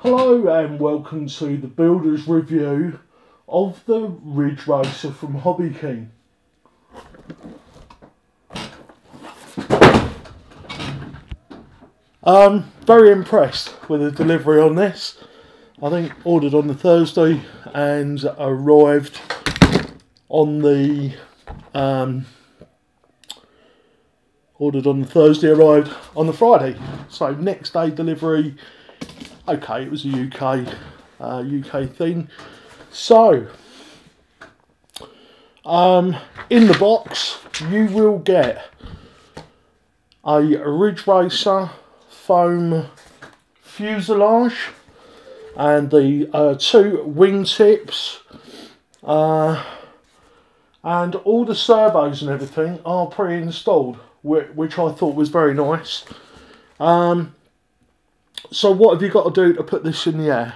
Hello and welcome to the builder's review of the Ridge Racer from Hobbyking. Very impressed with the delivery on this. I think ordered on the Thursday and arrived on the arrived on the Friday. So next day delivery. Okay, it was a UK thing. So in the box you will get a Ridge Racer foam fuselage and the two wing tips, and all the servos and everything are pre-installed, which I thought was very nice. So what have you got to do to put this in the air?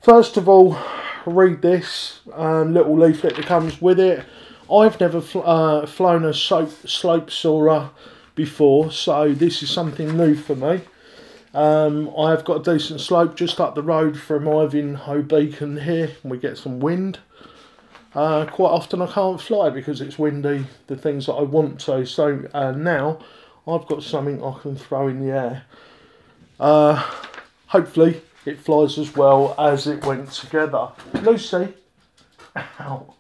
First of all, read this little leaflet that comes with it. I've never flown a slope soarer before, so this is something new for me. I've got a decent slope just up the road from Hobbyking here, and we get some wind. Quite often I can't fly because it's windy, the things that I want to, so now I've got something I can throw in the air. Hopefully it flies as well as it went together. Lucy, ow.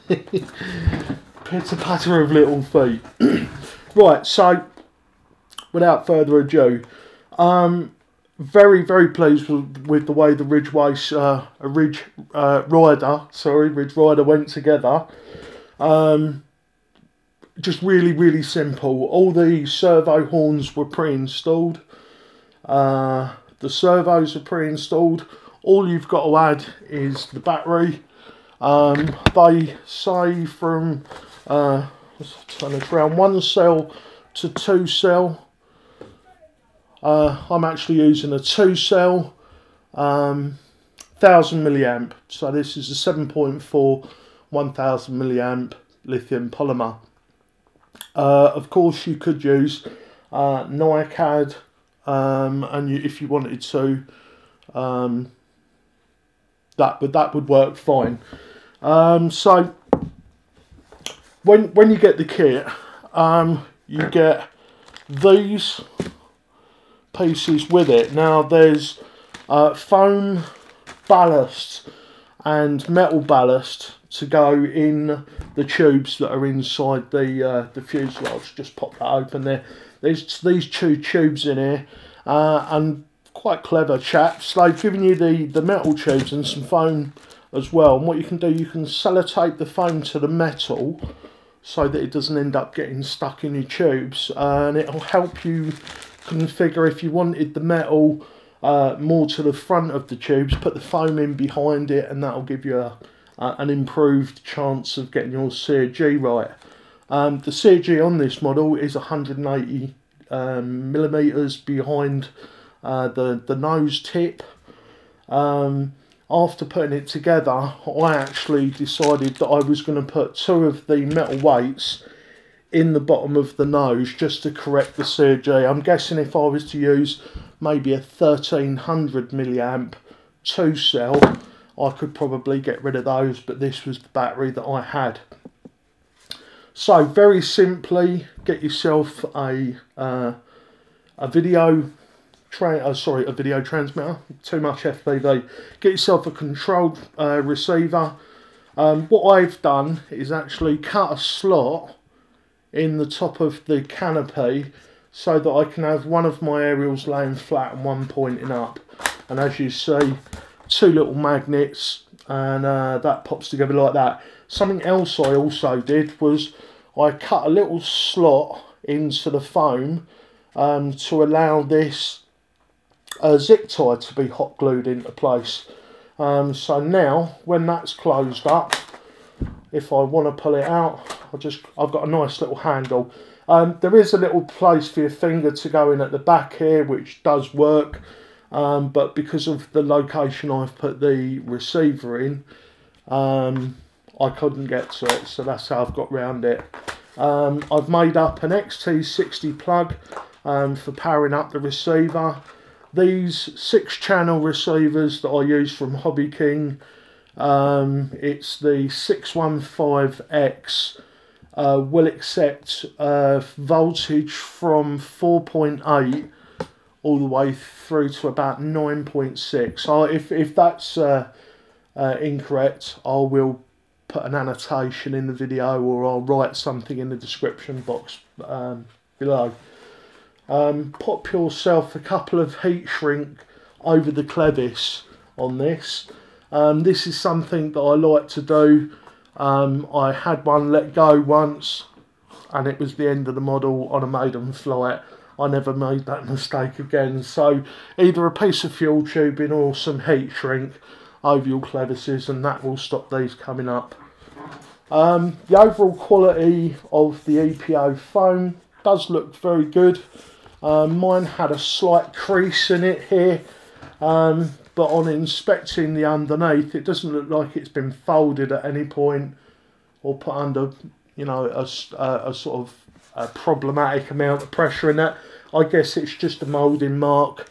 Pitter patter of little feet. Right, so without further ado, very pleased with the way the Ridge Ryder went together. Just really simple. All the servo horns were pre-installed. The servos are pre-installed. All you've got to add is the battery. They say from around 1 cell to 2 cell. I'm actually using a 2 cell, 1000 milliamp. So this is a 7.4 1000 milliamp lithium polymer. Of course you could use NiCad, and if you wanted to, that would work fine. So when you get the kit, you get these pieces with it. Now there's foam ballast and metal ballast to go in the tubes that are inside the fuselage. Just pop that open there. There's these two tubes in here, and quite clever chaps. They've given you the metal tubes and some foam as well. And what you can do, you can sellotape the foam to the metal so that it doesn't end up getting stuck in your tubes, and it'll help you configure if you wanted the metal more to the front of the tubes, put the foam in behind it, and that'll give you an improved chance of getting your CG right. The CG on this model is 180 millimeters behind the nose tip. After putting it together, I actually decided that I was going to put 2 of the metal weights in the bottom of the nose just to correct the CG. I'm guessing if I was to use maybe a 1300 milliamp 2 cell, I could probably get rid of those, but this was the battery that I had. So very simply, get yourself a video transmitter. Too much FPV. Get yourself a controlled receiver. What I've done is actually cut a slot in the top of the canopy so that I can have one of my aerials laying flat and one pointing up. And as you see, 2 little magnets, and that pops together like that. Something else I also did was I cut a little slot into the foam to allow this zip tie to be hot glued into place. So now when that's closed up, if I want to pull it out, I've got a nice little handle. There is a little place for your finger to go in at the back here, which does work, but because of the location I've put the receiver in, I couldn't get to it, so that's how I've got round it. I've made up an XT60 plug for powering up the receiver. These 6-channel receivers that I use from Hobbyking, it's the 615X, will accept voltage from 4.8 all the way through to about 9.6. So if that's incorrect, I will put an annotation in the video, or I'll write something in the description box below. Pop yourself a couple of heat shrink over the clevis on this. This is something that I like to do. I had one let go once and it was the end of the model on a maiden flight. I never made that mistake again. So either a piece of fuel tubing or some heat shrink over your clevises, and that will stop these coming up. The overall quality of the EPO foam does look very good. Mine had a slight crease in it here, but on inspecting the underneath, it doesn't look like it's been folded at any point or put under, you know, a sort of a problematic amount of pressure in that. I guess it's just a moulding mark.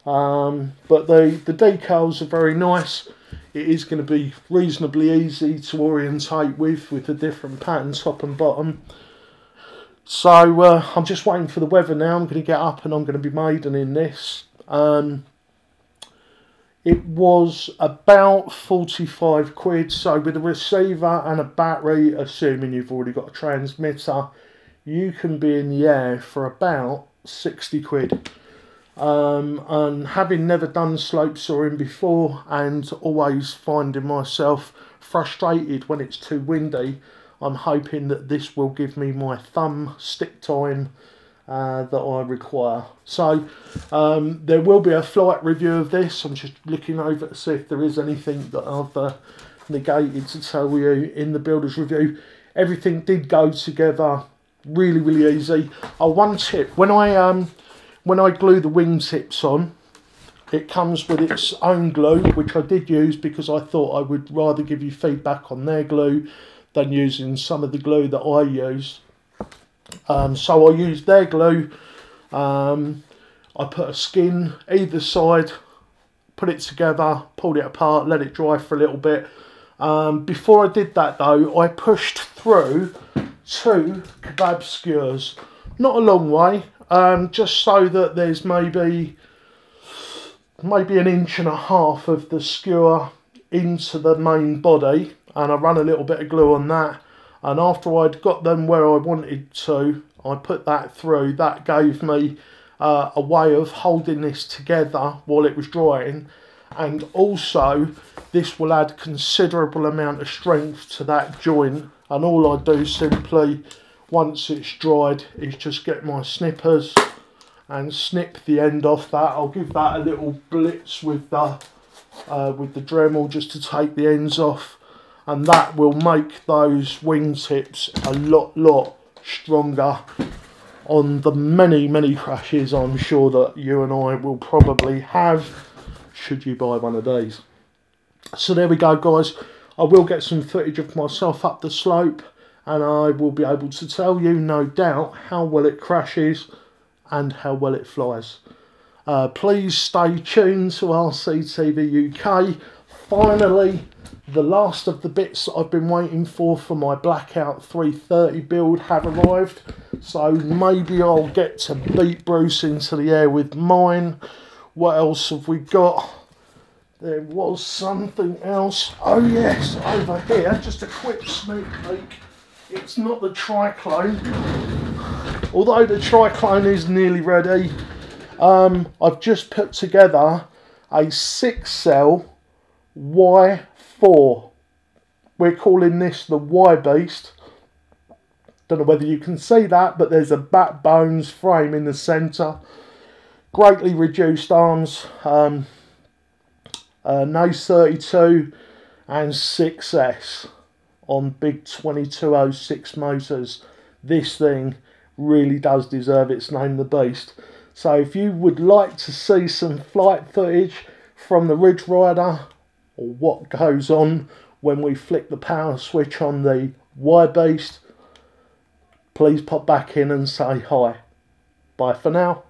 But the decals are very nice. It is going to be reasonably easy to orientate with the different patterns top and bottom. So I'm just waiting for the weather now. I'm going to get up and I'm going to be maiden in this. It was about 45 quid. So with a receiver and a battery, assuming you've already got a transmitter, you can be in the air for about 60 quid. And having never done slope soaring before and always finding myself frustrated when it's too windy, I'm hoping that this will give me my thumb stick time that I require. So there will be a flight review of this. I'm just looking over to see if there is anything that I've negated to tell you in the builder's review. Everything did go together really, really easy. One tip, when I glue the wingtips on, it comes with its own glue, which I did use because I thought I would rather give you feedback on their glue than using some of the glue that I use. So I used their glue. I put a skin either side, put it together, pulled it apart, let it dry for a little bit. Before I did that though, I pushed through 2 kebab skewers. Not a long way, just so that there's maybe an inch and a half of the skewer into the main body, and I run a little bit of glue on that, and after I'd got them where I wanted to, I put that through. That gave me a way of holding this together while it was drying, and also this will add considerable amount of strength to that joint. And all I do simply, once it's dried, is just get my snippers and snip the end off that. I'll give that a little blitz with the Dremel just to take the ends off, and that will make those wingtips a lot stronger on the many crashes I'm sure that you and I will probably have should you buy one of these. So there we go guys, I will get some footage of myself up the slope and I will be able to tell you, no doubt, how well it crashes and how well it flies. Please stay tuned to RCTV-UK. Finally, the last of the bits that I've been waiting for my Blackout 330 build have arrived. So maybe I'll get to beat Bruce into the air with mine. What else have we got? There was something else. Oh yes, over here, just a quick sneak peek. It's not the Triclone. Although the Triclone is nearly ready. I've just put together a 6-cell Y4. We're calling this the Y Beast. Don't know whether you can see that, but there's a backbones frame in the centre. Greatly reduced arms. Nose 32 and 6S on big 2206 motors. This thing really does deserve its name, the Beast. So if you would like to see some flight footage from the Ridge Ryder, or what goes on when we flick the power switch on the Y Beast, please pop back in and say hi. Bye for now.